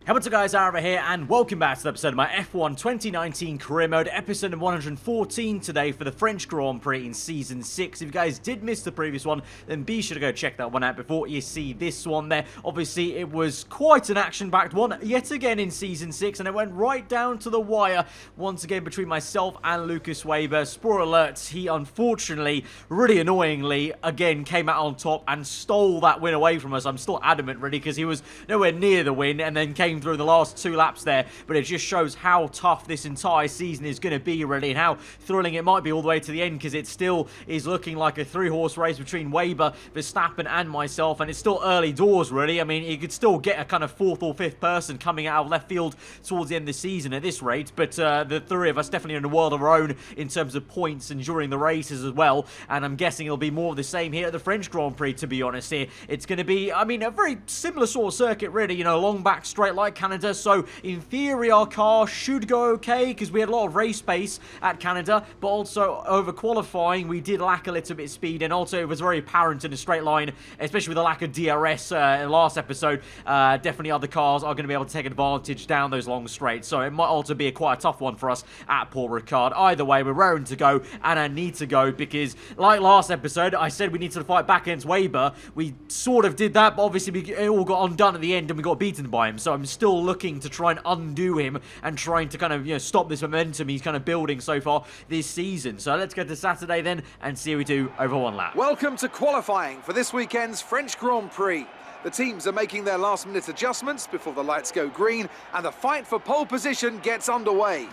What's up guys, aarava here, and welcome back to the episode of my F1 2019 Career Mode, episode number 114 today for the French Grand Prix in Season 6. If you guys did miss the previous one, then be sure to go check that one out before you see this one there. Obviously, it was quite an action-packed one, yet again in Season 6, and it went right down to the wire, once again between myself and Lucas Weber. Spoiler alert, he unfortunately, really annoyingly, again came out on top and stole that win away from us. I'm still adamant, really, because he was nowhere near the win, and then came through the last two laps there, but it just shows how tough this entire season is going to be, really, and how thrilling it might be all the way to the end, because it still is looking like a three-horse race between Weber, Verstappen, and myself, and it's still early doors, really. I mean, you could still get a kind of fourth or fifth person coming out of left field towards the end of the season at this rate, but the three of us definitely in a world of our own in terms of points and during the races as well, and I'm guessing it'll be more of the same here at the French Grand Prix, to be honest here. It's going to be, I mean, a very similar sort of circuit, really, you know, long back straight like Canada, so in theory our car should go okay because we had a lot of race pace at Canada, but also over qualifying we did lack a little bit of speed, and also it was very apparent in a straight line, especially with the lack of DRS in last episode. Definitely other cars are going to be able to take advantage down those long straights, so it might also be quite a tough one for us at Paul Ricard. Either way, we're raring to go, and I need to go because, like last episode, I said we need to fight back against Weber. We sort of did that, but obviously it all got undone at the end and we got beaten by him, so I'm still looking to try and undo him and trying to kind of, you know, stop this momentum he's kind of building so far this season. So let's go to Saturday then and see how we do over one lap. Welcome to qualifying for this weekend's French Grand Prix. The teams are making their last-minute adjustments before the lights go green, and the fight for pole position gets underway.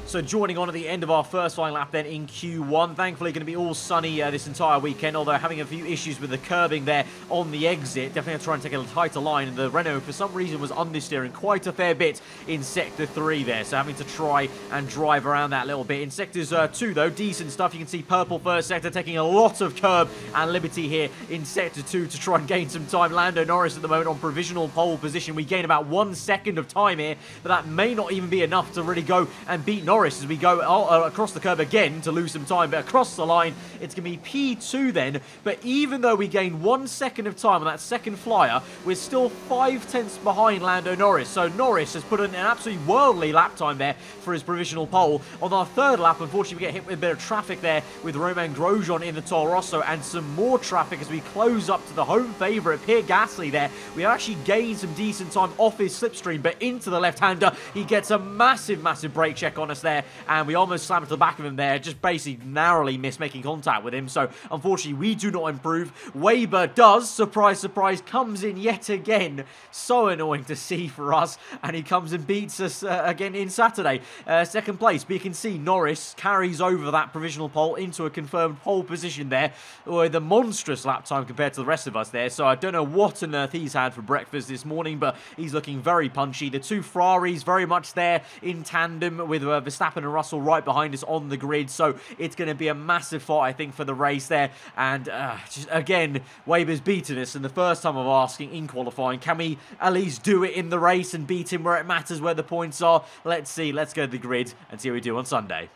So joining on at the end of our first final lap then in Q1. Thankfully going to be all sunny this entire weekend, although having a few issues with the curbing there on the exit. Definitely have to try and take a tighter line, and the Renault for some reason was understeering quite a fair bit in Sector 3 there, so having to try and drive around that a little bit. In Sectors 2 though, decent stuff. You can see purple first sector taking a lot of curb and liberty here in Sector 2 to try and gain some time. Lando Norris at the moment on provisional pole position. We gain about 1 second of time here, but that may not even be enough to really go and beat Norris as we go across the curb again to lose some time, but across the line it's going to be P2 then. But even though we gain 1 second of time on that second flyer, we're still 5/10 behind Lando Norris, so Norris has put in an absolutely worldly lap time there for his provisional pole. On our third lap, unfortunately, we get hit with a bit of traffic there with Romain Grosjean in the Toro Rosso, and some more traffic as we close up to the home favourite Pierre Gasly there. We actually gained some decent time off his slipstream, but into the left-hander he gets a massive brake check on us there, and we almost slammed to the back of him there, just basically narrowly missed making contact with him. So unfortunately we do not improve. Weber does, surprise surprise, comes in yet again. So annoying to see for us, and he comes and beats us again in Saturday. Second place, but you can see Norris carries over that provisional pole into a confirmed pole position there with a monstrous lap time compared to the rest of us there. So I don't know what on earth he's had for breakfast this morning, but he's looking very punchy. The two Ferraris very much there in tandem with Verstappen and Russell right behind us on the grid, so it's going to be a massive fight, I think, for the race there. And just again, Weber's beaten us, and the first time of asking in qualifying, can we at least do it in the race and beat him where it matters, where the points are? Let's see, let's go to the grid and see how we do on Sunday.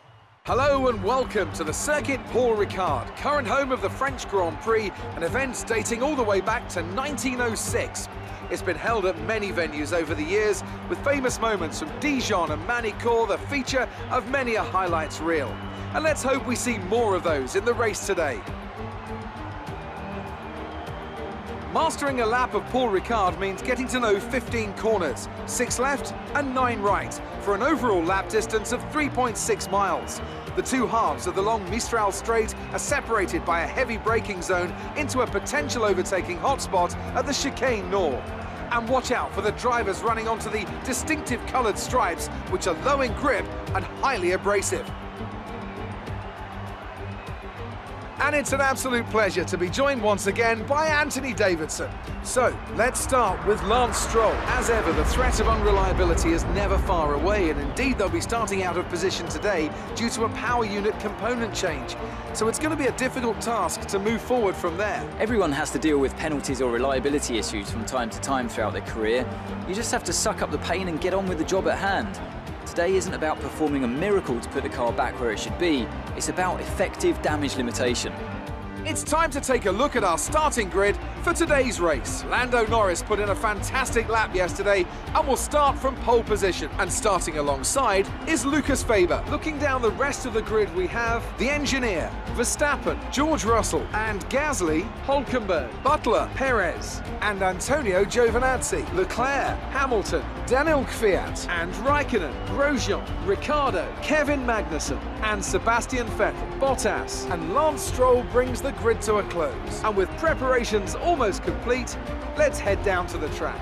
Hello and welcome to the circuit Paul Ricard, current home of the French Grand Prix, an event dating all the way back to 1906. It's been held at many venues over the years, with famous moments from Dijon and Manicourt the feature of many a highlights reel. And let's hope we see more of those in the race today. Mastering a lap of Paul Ricard means getting to know 15 corners, 6 left and 9 right, for an overall lap distance of 3.6 miles. The two halves of the long Mistral Straight are separated by a heavy braking zone into a potential overtaking hotspot at the Chicane Nord. And watch out for the drivers running onto the distinctive coloured stripes, which are low in grip and highly abrasive. And it's an absolute pleasure to be joined once again by Anthony Davidson. So, let's start with Lance Stroll. As ever, the threat of unreliability is never far away, and indeed they'll be starting out of position today due to a power unit component change. So it's going to be a difficult task to move forward from there. Everyone has to deal with penalties or reliability issues from time to time throughout their career. You just have to suck up the pain and get on with the job at hand. Today isn't about performing a miracle to put the car back where it should be, it's about effective damage limitation. It's time to take a look at our starting grid For today's race, Lando Norris put in a fantastic lap yesterday and will start from pole position. And starting alongside is Lucas Faber. Looking down the rest of the grid, we have the engineer, Verstappen, George Russell, and Gasly, Hulkenberg, Butler, Perez, and Antonio Giovinazzi, Leclerc, Hamilton, Daniel Kvyat, and Raikkonen, Grosjean, Ricciardo, Kevin Magnussen, and Sebastian Vettel. Bottas and Lance Stroll brings the grid to a close. And with preparations almost complete, let's head down to the track.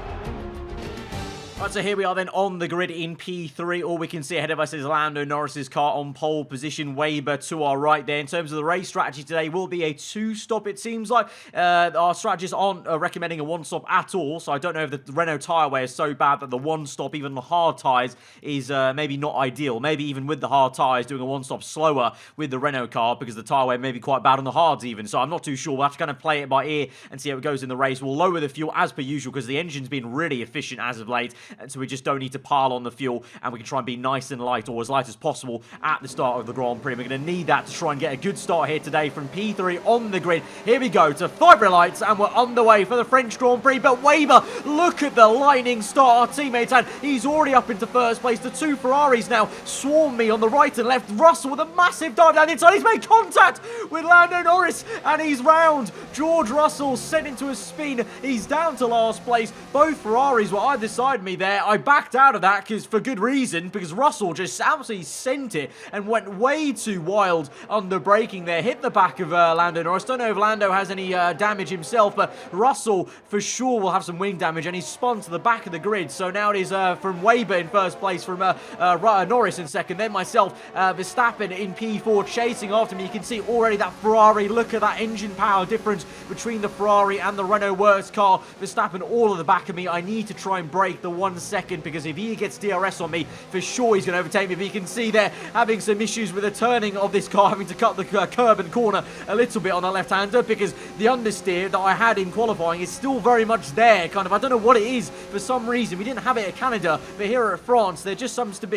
Right, so here we are then on the grid in P3. All we can see ahead of us is Lando Norris's car on pole position, Weber to our right there. In terms of the race strategy today, will be a two-stop, it seems like. Our strategists aren't recommending a one-stop at all, so I don't know if the Renault tyre wear is so bad that the one-stop, even the hard tyres, is maybe not ideal. Maybe even with the hard tyres, doing a one-stop slower with the Renault car, because the tyre wear may be quite bad on the hards even. So I'm not too sure. We'll have to kind of play it by ear and see how it goes in the race. We'll lower the fuel as per usual, because the engine's been really efficient as of late. And so we just don't need to pile on the fuel, and we can try and be nice and light, or as light as possible at the start of the Grand Prix. We're going to need that to try and get a good start here today from P3 on the grid. Here we go to fibre lights, and we're underway for the French Grand Prix. But Weber, look at the lightning start our teammates had. He's already up into first place. The two Ferraris now swarm me on the right and left. Russell with a massive dive down the inside. He's made contact with Lando Norris, and he's round. George Russell sent into a spin. He's down to last place. Both Ferraris were either side of me there. I backed out of that for good reason, because Russell just absolutely sent it and went way too wild under braking there. Hit the back of Lando Norris. Don't know if Lando has any damage himself, but Russell for sure will have some wing damage, and he's spun to the back of the grid. So now it is from Weber in first place, from Norris in second, then myself, Verstappen in P4 chasing after me. You can see already that Ferrari. Look at that engine power difference between the Ferrari and the Renault Works car. Verstappen all at the back of me. I need to try and break the 1 second, because if he gets DRS on me, for sure he's going to overtake me. But you can see there having some issues with the turning of this car, having to cut the curb and corner a little bit on the left-hander, because the understeer that I had in qualifying is still very much there. Kind of, I don't know what it is. For some reason, we didn't have it at Canada, but here at France, there just seems to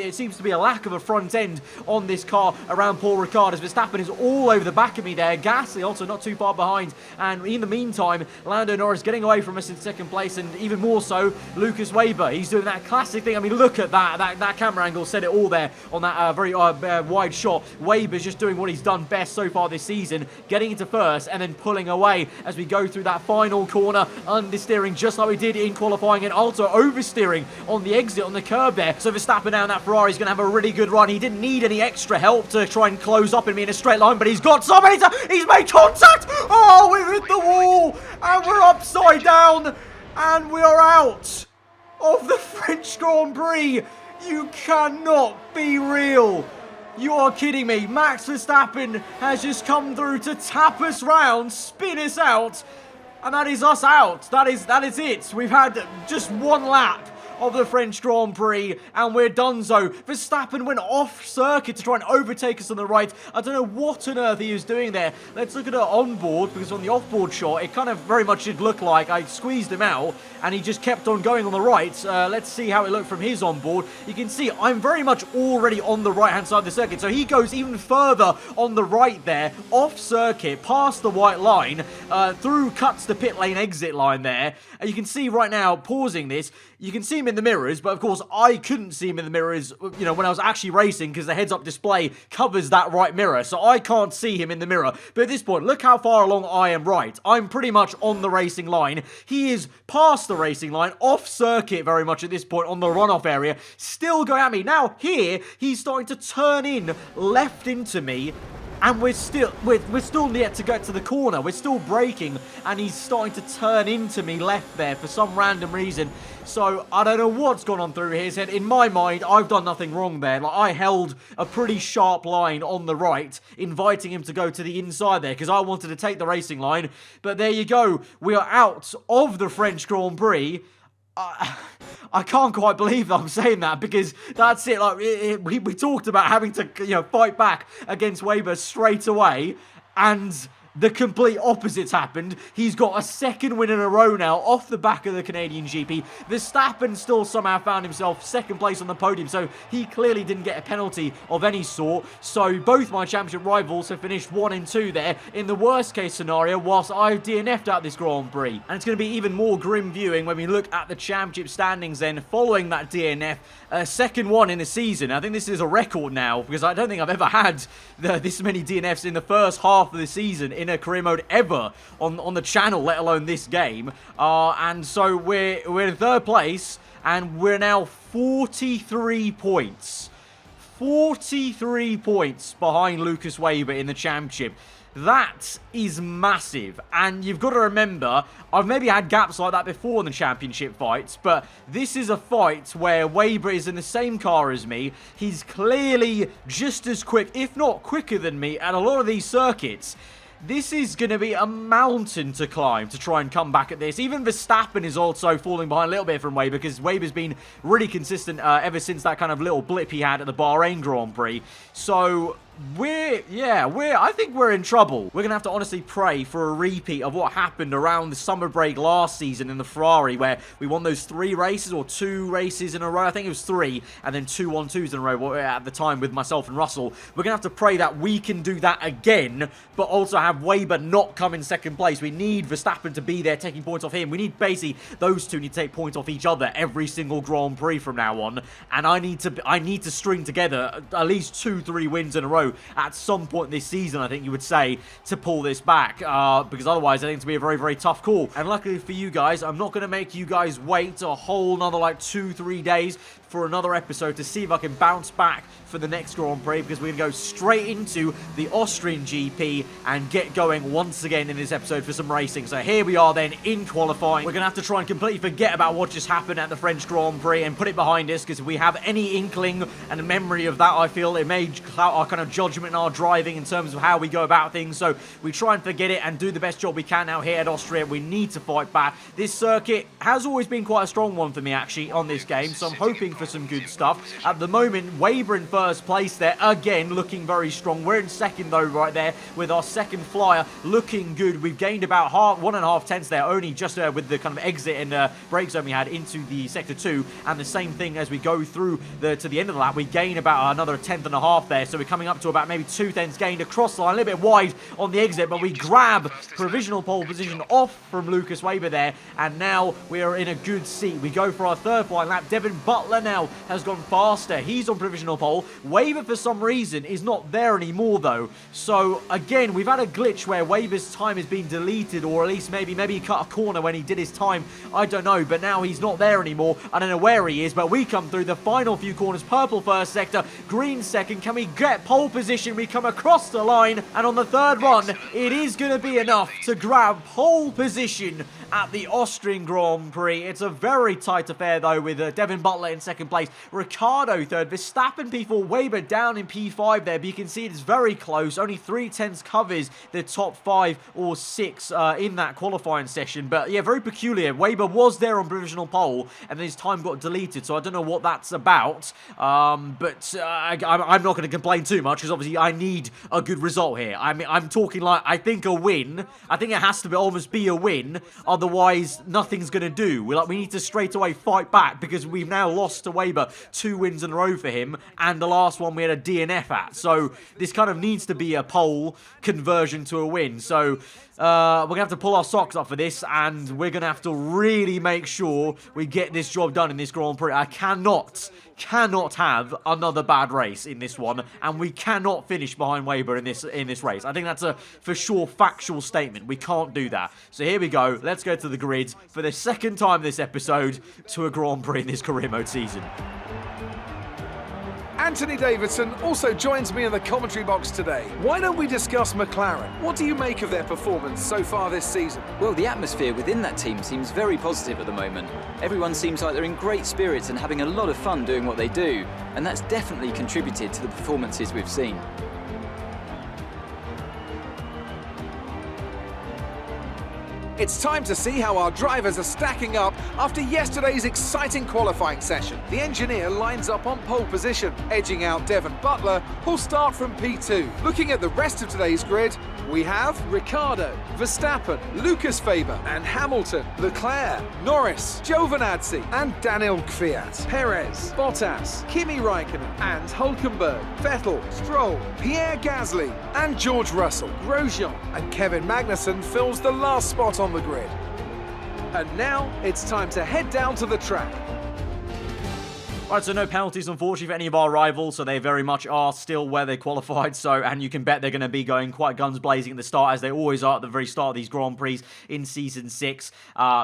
be a lack of a front end on this car around Paul Ricard, as Verstappen is all over the back of me there. Gasly also not too far behind, and in the meantime, Lando Norris getting away from us in second place, and even more so, Lucas Weber. He's doing that classic thing. I mean, look at that camera angle said it all there on that very wide shot. Weber's just doing what he's done best so far this season, getting into first and then pulling away as we go through that final corner, understeering just like we did in qualifying, and also oversteering on the exit on the curb there. So Verstappen now in that Ferrari is going to have a really good run. He didn't need any extra help to try and close up in me in a straight line, but he's got somebody he's made contact. Oh, we've hit the wall, and we're upside down, and we are out of the French Grand Prix. You cannot be real. You are kidding me. Max Verstappen has just come through to tap us round, spin us out, and that is us out. That is it. We've had just one lap of the French Grand Prix, and we're donezo. Verstappen went off circuit to try and overtake us on the right. I don't know what on earth he was doing there. Let's look at it on board, because on the off-board shot, it kind of very much did look like I squeezed him out, and he just kept on going on the right. Let's see how it looked from his on-board. You can see I'm very much already on the right-hand side of the circuit, so he goes even further on the right there, off circuit, past the white line, through cuts the pit lane exit line there. And you can see right now, pausing this, you can see him in the mirrors, but of course I couldn't see him in the mirrors, you know, when I was actually racing, because the heads-up display covers that right mirror, so I can't see him in the mirror. But at this point, look how far along I am right. I'm pretty much on the racing line. He is past the racing line, off circuit very much at this point on the runoff area, still going at me. Now here, he's starting to turn in left into me, and we're still yet to get to the corner. We're still braking, and he's starting to turn into me left there for some random reason. So I don't know what's gone on through his head. In my mind, I've done nothing wrong there. Like, I held a pretty sharp line on the right, inviting him to go to the inside there, because I wanted to take the racing line. But there you go. We are out of the French Grand Prix. I can't quite believe that I'm saying that, because that's it. Like, we talked about having to, you know, fight back against Weber straight away, and the complete opposite's happened. He's got a second win in a row now off the back of the Canadian GP. Verstappen still somehow found himself second place on the podium, so he clearly didn't get a penalty of any sort. So both my championship rivals have finished 1 and 2 there in the worst case scenario, whilst I've DNF'd out this Grand Prix. And it's going to be even more grim viewing when we look at the championship standings then following that DNF. Second one in the season. I think this is a record now, because I don't think I've ever had this many DNFs in the first half of the season in a career mode ever on the channel, let alone this game. And so we're in third place, and we're now 43 points. 43 points behind Lucas Weber in the championship. That is massive, and you've got to remember, I've maybe had gaps like that before in the championship fights, but this is a fight where Weber is in the same car as me. He's clearly just as quick, if not quicker than me, at a lot of these circuits. This is going to be a mountain to climb to try and come back at this. Even Verstappen is also falling behind a little bit from Weber, because Weber's been really consistent ever since that kind of little blip he had at the Bahrain Grand Prix. So I think we're in trouble. We're going to have to honestly pray for a repeat of what happened around the summer break last season in the Ferrari, where we won those 3 races or 2 races in a row. I think it was 3, and then 2 1-2s in a row at the time with myself and Russell. We're going to have to pray that we can do that again, but also have Weber not come in second place. We need Verstappen to be there taking points off him. We need basically those two need to take points off each other every single Grand Prix from now on. And I need to string together at least 2-3 wins in a row at some point this season, I think you would say, to pull this back, because otherwise I think it's going to be a very, very tough call. And luckily for you guys, I'm not going to make you guys wait a whole another like 2-3 days for another episode to see if I can bounce back for the next Grand Prix, because we're going to go straight into the Austrian GP and get going once again in this episode for some racing. So here we are then in qualifying. We're going to have to try and completely forget about what just happened at the French Grand Prix and put it behind us, because if we have any inkling and a memory of that, I feel it may cloud our kind of judgment and our driving in terms of how we go about things. So we try and forget it and do the best job we can now here at Austria. We need to fight back. This circuit has always been quite a strong one for me actually on this game, so I'm hoping for some good stuff. At the moment, Weber in first place there, again looking very strong. We're in second though right there with our second flyer looking good. We've gained about 1.5 tenths there, only just with the kind of exit and brake zone we had into the sector 2, and the same thing as we go through to the end of the lap, we gain about another 1.5 there, so we're coming up to about maybe 2 tenths gained across the line, a little bit wide on the exit, but we grab provisional pole position off from Lucas Weber there, and now we are in a good seat. We go for our third flying lap. Devin Butler now has gone faster. He's on provisional pole. Weber, for some reason, is not there anymore, though. So, again, we've had a glitch where Weber's time has been deleted, or at least maybe he cut a corner when he did his time. I don't know, but now he's not there anymore. I don't know where he is, but we come through the final few corners. Purple first sector, green second. Can we get pole position? We come across the line, and on the third run, it is going to be enough to grab pole position at the Austrian Grand Prix. It's a very tight affair, though, with Devin Butler in second place, Ricciardo third, Verstappen P4, Weber down in P5 there, but you can see it's very close. Only 3 tenths covers the top 5 or 6 in that qualifying session, but yeah, very peculiar. Weber was there on provisional pole, and then his time got deleted, so I don't know what that's about, but I'm not going to complain too much, because obviously I need a good result here. I mean, I'm talking like, I think a win. I think it has to almost be a win, otherwise nothing's going to do. We need to straight away fight back, because we've now lost to Weber 2 wins in a row for him, and the last one we had a DNF at. So this kind of needs to be a pole conversion to a win. So we're going to have to pull our socks up for this, and we're going to have to really make sure we get this job done in this Grand Prix. I cannot have another bad race in this one, and we cannot finish behind Weber in this race. I think that's a for sure factual statement. We can't do that. So here we go. Let's go to the grid for the second time this episode to a Grand Prix in this career mode season. Anthony Davidson also joins me in the commentary box today. Why don't we discuss McLaren? What do you make of their performance so far this season? Well, the atmosphere within that team seems very positive at the moment. Everyone seems like they're in great spirits and having a lot of fun doing what they do, and that's definitely contributed to the performances we've seen. It's time to see how our drivers are stacking up after yesterday's exciting qualifying session. The engineer lines up on pole position, edging out Devon Butler, who'll start from P2. Looking at the rest of today's grid, we have Ricciardo, Verstappen, Lucas Faber and Hamilton, Leclerc, Norris, Giovinazzi and Daniel Kvyat, Perez, Bottas, Kimi Raikkonen and Hülkenberg, Vettel, Stroll, Pierre Gasly and George Russell. Grosjean and Kevin Magnussen fills the last spot on the grid. And now it's time to head down to the track. Right, so no penalties, unfortunately, for any of our rivals, so they very much are still where they qualified, and you can bet they're going to be going quite guns blazing at the start, as they always are at the very start of these Grand Prix in Season 6,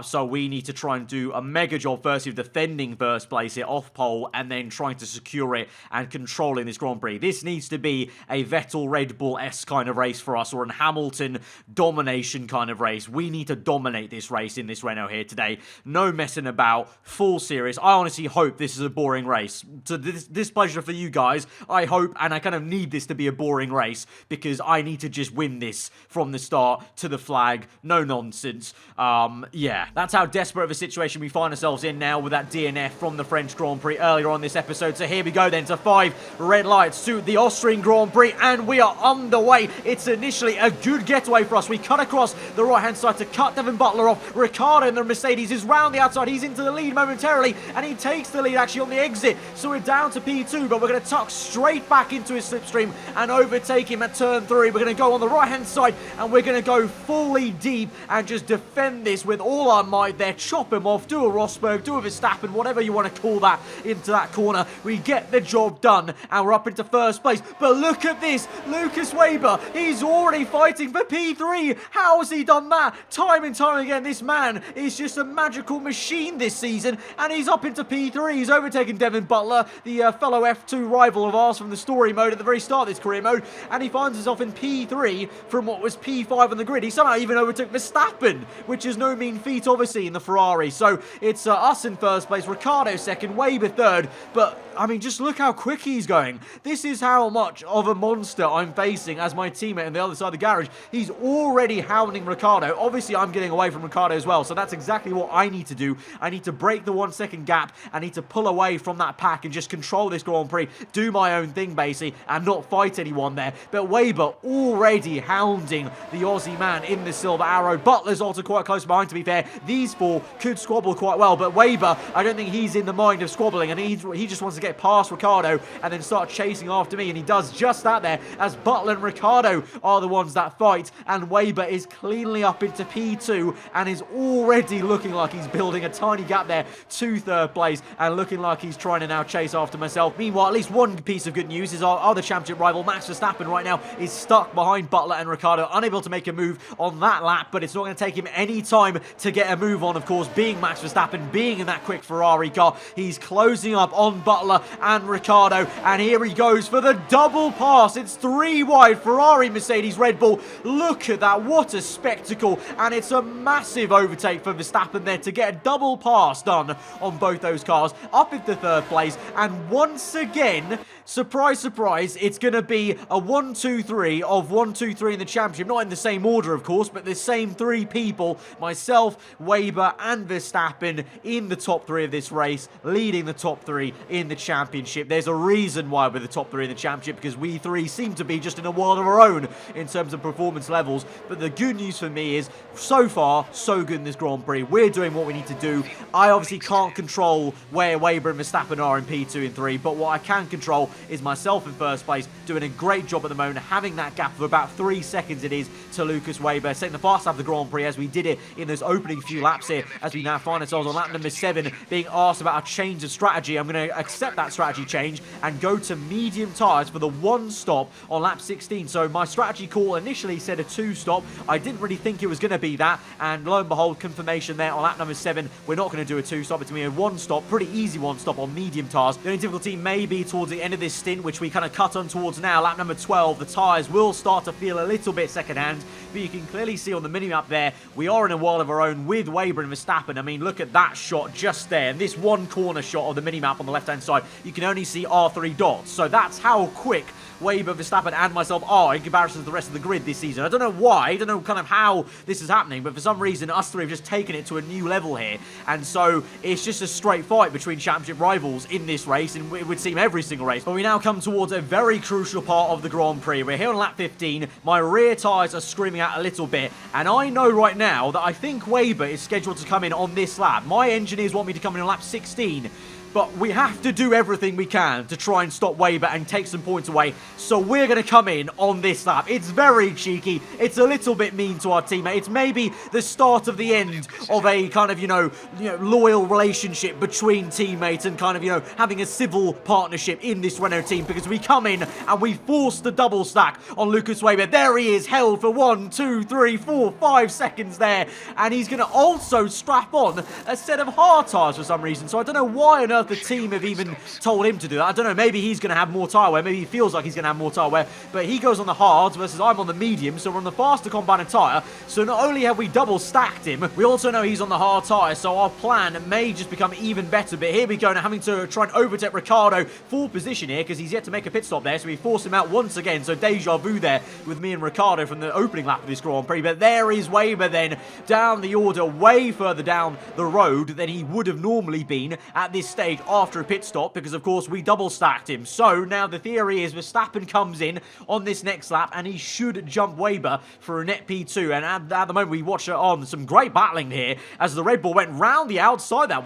so we need to try and do a mega job, firstly, of defending first place here off pole, and then trying to secure it and controlling this Grand Prix. This needs to be a Vettel Red Bull-esque kind of race for us, or a Hamilton domination kind of race. We need to dominate this race in this Renault here today. No messing about, full serious. I honestly hope this is a boring race. So this pleasure for you guys, I hope, and I kind of need this to be a boring race, because I need to just win this from the start to the flag. No nonsense. Yeah, that's how desperate of a situation we find ourselves in now with that DNF from the French Grand Prix earlier on this episode. So here we go then to 5 red lights to the Austrian Grand Prix, and we are underway. It's initially a good getaway for us. We cut across the right-hand side to cut Devon Butler off. Ricciardo in the Mercedes is round the outside. He's into the lead momentarily, and he takes the lead actually on the exit. So we're down to P2, but we're going to tuck straight back into his slipstream and overtake him at turn 3. We're going to go on the right-hand side, and we're going to go fully deep and just defend this with all our might there. Chop him off, do a Rosberg, do a Verstappen, whatever you want to call that, into that corner. We get the job done, and we're up into first place. But look at this, Lucas Weber, he's already fighting for P3. How has he done that? Time and time again, this man is just a magical machine this season, and he's up into P3. He's overtaken Devon Butler, the fellow F2 rival of ours from the story mode at the very start of this career mode, and he finds himself in P3 from what was P5 on the grid. He somehow even overtook Verstappen, which is no mean feat, obviously, in the Ferrari. So it's us in first place, Ricciardo second, Weber third, but I mean, just look how quick he's going. This is how much of a monster I'm facing as my teammate on the other side of the garage. He's already hounding Ricciardo. Obviously, I'm getting away from Ricciardo as well, so that's exactly what I need to do. I need to break the 1 second gap. I need to pull away from that pack and just control this Grand Prix, do my own thing, basically, and not fight anyone there. But Weber already hounding the Aussie man in the Silver Arrow. Butler's also quite close behind, to be fair. These four could squabble quite well, but Weber, I don't think he's in the mind of squabbling, and he just wants to get past Ricciardo and then start chasing after me, and he does just that there, as Butler and Ricciardo are the ones that fight, and Weber is cleanly up into P2 and is already looking like he's building a tiny gap there to third place, and looking like he's trying to now chase after myself. Meanwhile, at least one piece of good news is our other championship rival, Max Verstappen, right now is stuck behind Butler and Ricciardo, unable to make a move on that lap, but it's not going to take him any time to get a move on, of course, being Max Verstappen, being in that quick Ferrari car. He's closing up on Butler and Ricciardo, and here he goes for the double pass. It's 3 wide, Ferrari, Mercedes, Red Bull. Look at that, what a spectacle, and it's a massive overtake for Verstappen there to get a double pass done on both those cars, up into third place, and once again, surprise, surprise, it's going to be a 1-2-3 of 1-2-3 in the championship, not in the same order, of course, but the same 3 people, myself, Weber, and Verstappen in the top 3 of this race, leading the top 3 in the championship. There's a reason why we're the top 3 in the championship, because we 3 seem to be just in a world of our own in terms of performance levels. But the good news for me is, so far, so good in this Grand Prix. We're doing what we need to do. I obviously can't control where Weber and Verstappen are in P2 and 3, but what I can control is myself in first place, doing a great job at the moment, having that gap of about 3 seconds it is to Lucas Weber, setting the fast lap of the Grand Prix as we did it in those opening few laps here, as we now find ourselves on lap number 7, being asked about a change of strategy. I'm going to accept that strategy change and go to medium tyres for the 1 stop on lap 16. So my strategy call initially said a 2 stop. I didn't really think it was going to be that, and lo and behold, confirmation there on lap number 7. We're not going to do a 2 stop. It's going to be a 1 stop, pretty easy 1 stop on medium tyres. The only difficulty may be towards the end of this stint, which we kind of cut on towards now, lap number 12. The tyres will start to feel a little bit second-hand, but you can clearly see on the mini-map there, we are in a world of our own with Weber and Verstappen. I mean, look at that shot just there. And this one corner shot of the mini-map on the left-hand side, you can only see R3 dots. So that's how quick Weber, Verstappen, and myself are in comparison to the rest of the grid this season. I don't know why, I don't know kind of how this is happening, but for some reason, us three have just taken it to a new level here. And so it's just a straight fight between championship rivals in this race, and it would seem every single race. But we now come towards a very crucial part of the Grand Prix. We're here on lap 15. My rear tyres are screaming out a little bit, and I know right now that I think Weber is scheduled to come in on this lap. My engineers want me to come in on lap 16. But we have to do everything we can to try and stop Weber and take some points away. So we're going to come in on this lap. It's very cheeky. It's a little bit mean to our teammate. It's maybe the start of the end of a kind of, you know, loyal relationship between teammates and kind of, having a civil partnership in this Renault team, because we come in and we force the double stack on Lucas Weber. There he is, held for 1, 2, 3, 4, 5 seconds there. And he's going to also strap on a set of hard tyres for some reason. So I don't know why on earth the team have even told him to do that. I don't know, maybe he's going to have more tyre wear, maybe he feels like he's going to have more tyre wear, but he goes on the hards versus I'm on the medium, so we're on the faster compounded tyre. So not only have we double stacked him, we also know he's on the hard tyre, so our plan may just become even better. But here we go, now having to try and overtake Ricciardo for position here, because he's yet to make a pit stop there, so we force him out once again. So deja vu there with me and Ricciardo from the opening lap of this Grand Prix. But there is Weber then down the order, way further down the road than he would have normally been at this stage after a pit stop, because of course we double stacked him. So now the theory is Verstappen comes in on this next lap and he should jump Weber for a net P2. And at the moment we watch on some great battling here as the Red Bull went round the outside that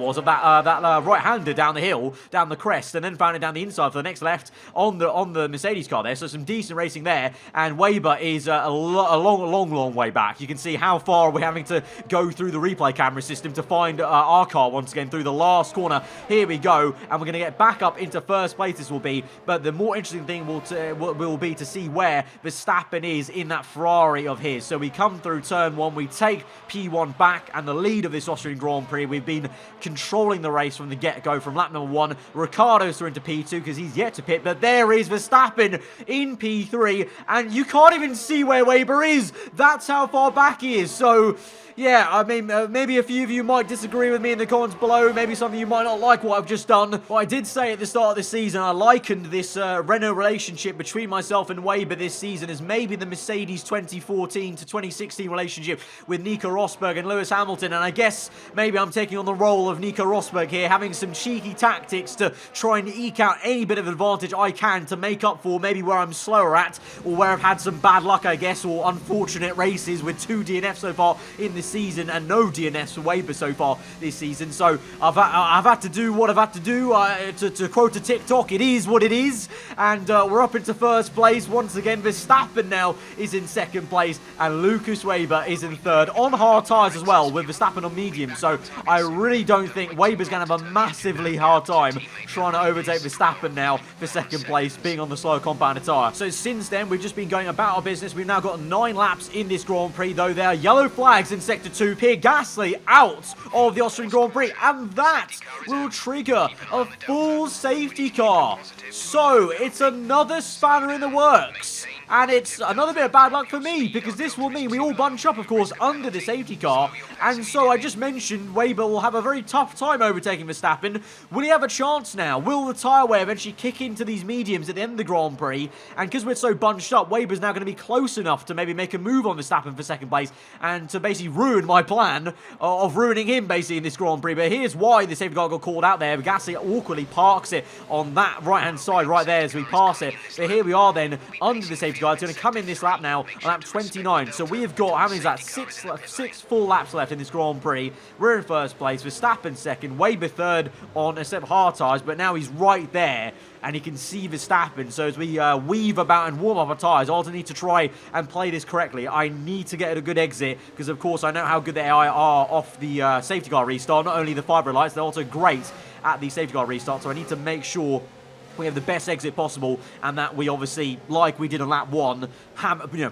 right-hander down the hill, down the crest, and then found it down the inside for the next left on the Mercedes car there. So some decent racing there, and Weber is a long way back. You can see how far we're having to go through the replay camera system to find our car once again through the last corner. Here we go, and we're going to get back up into first place, this will be. But the more interesting thing will be to see where Verstappen is in that Ferrari of his. So we come through turn 1, we take P1 back and the lead of this Austrian Grand Prix. We've been controlling the race from the get-go from lap number 1. Ricciardo's through into P2 because he's yet to pit, but there is Verstappen in P3, and you can't even see where Weber is. That's how far back he is. So yeah, I mean, maybe a few of you might disagree with me in the comments below. Maybe some of you might not like what I've just done. But I did say at the start of this season, I likened this Renault relationship between myself and Weber this season as maybe the Mercedes 2014 to 2016 relationship with Nico Rosberg and Lewis Hamilton. And I guess maybe I'm taking on the role of Nico Rosberg here, having some cheeky tactics to try and eke out any bit of advantage I can to make up for maybe where I'm slower at, or where I've had some bad luck, I guess, or unfortunate races with 2 DNFs so far in this season and no DNFs for Weber so far this season. So I've had to do what I've had to do. To quote a TikTok, it is what it is. And we're up into first place once again. Verstappen now is in second place and Lucas Weber is in third on hard tyres as well, with Verstappen on medium. So I really don't think Weber's going to have a massively hard time trying to overtake Verstappen now for second place, being on the slower compounded tyre. So since then, we've just been going about our business. We've now got 9 laps in this Grand Prix, though there are yellow flags in Sector 2. Pierre Gasly out of the Austrian Grand Prix, and that will trigger a full safety car. So it's another spanner in the works. And it's another bit of bad luck for me, because this will mean we all bunch up, of course, under the safety car. And so I just mentioned Weber will have a very tough time overtaking Verstappen. Will he have a chance now? Will the tyre wear eventually kick into these mediums at the end of the Grand Prix? And because we're so bunched up, Weber's now going to be close enough to maybe make a move on Verstappen for second place and to basically ruin my plan of ruining him basically in this Grand Prix. But here's why the safety car got called out there. Gasly awkwardly parks it on that right-hand side right there as we pass it. So here we are then under the safety car. It's going to come in this lap now on lap 29. So we have got, how many is that? Six full laps left in this Grand Prix. We're in first place. Verstappen second. Weber third on a set of hard tyres. But now he's right there and he can see Verstappen. So as we weave about and warm up our tyres, I also need to try and play this correctly. I need to get a good exit because, of course, I know how good the AI are off the safety car restart. Not only the fibre lights, they're also great at the safety car restart. So I need to make sure we have the best exit possible, and that we obviously, like we did on lap 1,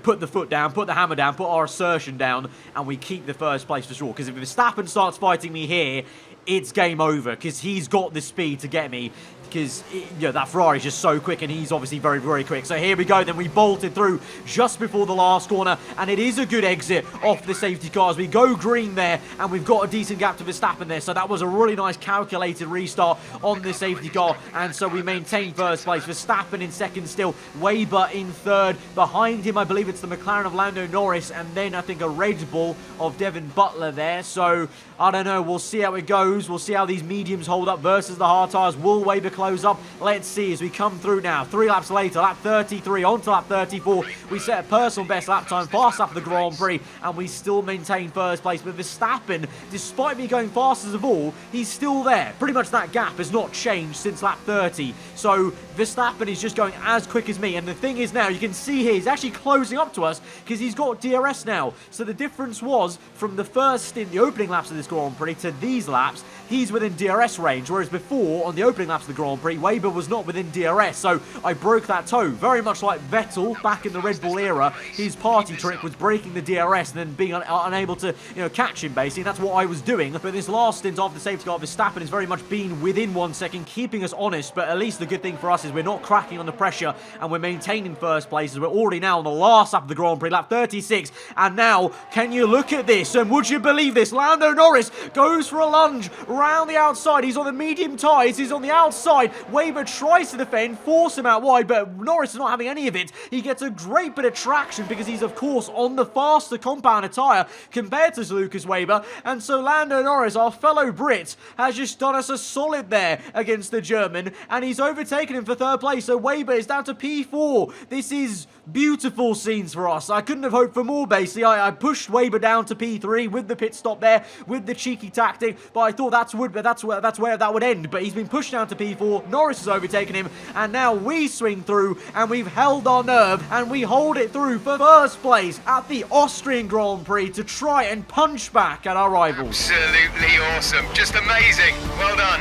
put the foot down, put the hammer down, put our assertion down, and we keep the first place for sure. Because if Verstappen starts fighting me here, it's game over because he's got the speed to get me. Because that Ferrari is just so quick, and he's obviously very, very quick. So here we go. Then we bolted through just before the last corner, and it is a good exit off the safety cars. We go green there, and we've got a decent gap to Verstappen there. So that was a really nice calculated restart on the safety car, and so we maintain first place. Verstappen in second still, Weber in third. Behind him, I believe it's the McLaren of Lando Norris, and then I think a Red Bull of Devin Butler there. So I don't know. We'll see how it goes. We'll see how these mediums hold up versus the hard tires. Will Weber close up? Let's see as we come through now. 3 laps later, lap 33 on to lap 34. We set a personal best lap time fast after the Grand Prix, and we still maintain first place. But Verstappen, despite me going fastest of all, he's still there. Pretty much that gap has not changed since lap 30. So Verstappen is just going as quick as me. And the thing is now, you can see here, he's actually closing up to us because he's got DRS now. So the difference was from the first stint, the opening laps of this Grand Prix, to these laps, he's within DRS range. Whereas before, on the opening laps of the Grand Prix, Weber was not within DRS. So I broke that toe. Very much like Vettel back in the Red Bull era. His party trick was breaking the DRS and then being unable to, catch him, basically. That's what I was doing. But this last stint of the safety car, Verstappen has very much been within 1 second, keeping us honest. But at least the good thing for us is we're not cracking on the pressure, and we're maintaining first place as we're already now on the last lap of the Grand Prix, lap 36. And now, can you look at this? And would you believe this? Lando Norris goes for a lunge round the outside. He's on the medium tyres. He's on the outside. Weber tries to defend, force him out wide, but Norris is not having any of it. He gets a great bit of traction because he's, of course, on the faster compounder tyre compared to Lucas Weber. And so Lando Norris, our fellow Brit, has just done us a solid there against the German, and he's overtaken him for third place. So Weber is down to P4. This is beautiful scenes for us. I couldn't have hoped for more, basically. I pushed Weber down to P3 with the pit stop there, with the cheeky tactic, but I thought that's where that would end. But he's been pushed down to P4. Norris has overtaken him, and now we swing through, and we've held our nerve, and we hold it through for first place at the Austrian Grand Prix to try and punch back at our rivals. Absolutely awesome. Just amazing. Well done.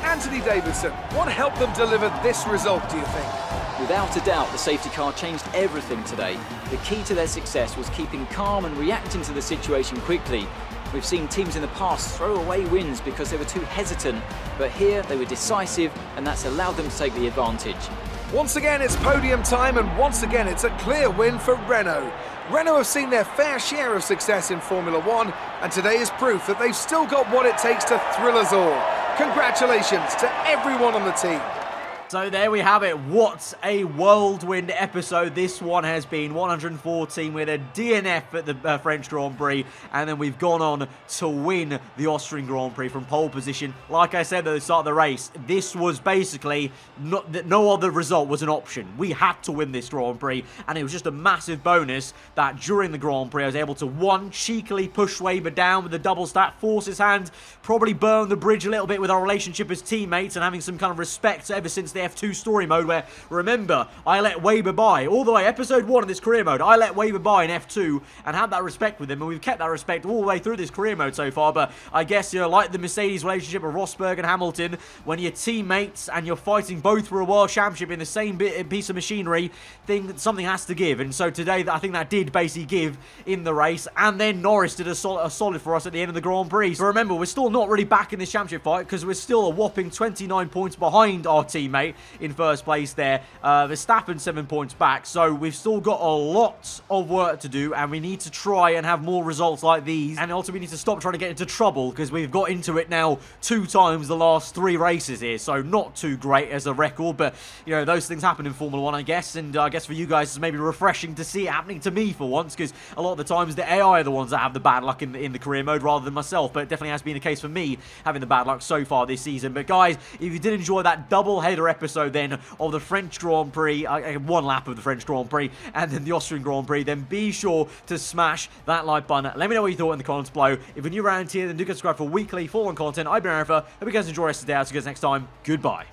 Anthony Davidson, what helped them deliver this result, do you think? Without a doubt, the safety car changed everything today. The key to their success was keeping calm and reacting to the situation quickly. We've seen teams in the past throw away wins because they were too hesitant, but here they were decisive, and that's allowed them to take the advantage. Once again, it's podium time, and once again, it's a clear win for Renault. Renault have seen their fair share of success in Formula One, and today is proof that they've still got what it takes to thrill us all. Congratulations to everyone on the team. So there we have it. What a whirlwind episode this one has been. 114 with a DNF at the French Grand Prix, and then we've gone on to win the Austrian Grand Prix from pole position. Like I said at the start of the race, this was basically no other result was an option. We had to win this Grand Prix, and it was just a massive bonus that during the Grand Prix I was able to, one, cheekily push Weber down with the double stack, force his hand, probably burn the bridge a little bit with our relationship as teammates and having some kind of respect ever since the F2 story mode, where, remember, I let Weber by all the way, episode 1 of this career mode, I let Weber by in F2 and had that respect with him, and we've kept that respect all the way through this career mode so far. But I guess, like the Mercedes relationship of Rosberg and Hamilton, when you're teammates and you're fighting both for a world championship in the same piece of machinery, something has to give. And so today, I think that did basically give in the race, and then Norris did a solid for us at the end of the Grand Prix. So remember, we're still not really back in this championship fight because we're still a whopping 29 points behind our teammate in first place there. Verstappen 7 points back, so we've still got a lot of work to do, and we need to try and have more results like these. And also we need to stop trying to get into trouble because we've got into it now 2 times the last 3 races here, so not too great as a record, but those things happen in Formula 1, I guess. And I guess for you guys it's maybe refreshing to see it happening to me for once, because a lot of the times the AI are the ones that have the bad luck in the career mode rather than myself. But it definitely has been the case for me having the bad luck so far this season. But guys, if you did enjoy that double header episode then of the French Grand Prix, 1 lap of the French Grand Prix and then the Austrian Grand Prix, then be sure to smash that like button. Let me know what you thought in the comments below. If you're new around here, then do subscribe for weekly Formula 1 content. I've been Aarava. Hope you guys enjoy the rest of the day. I'll see you guys next time. Goodbye.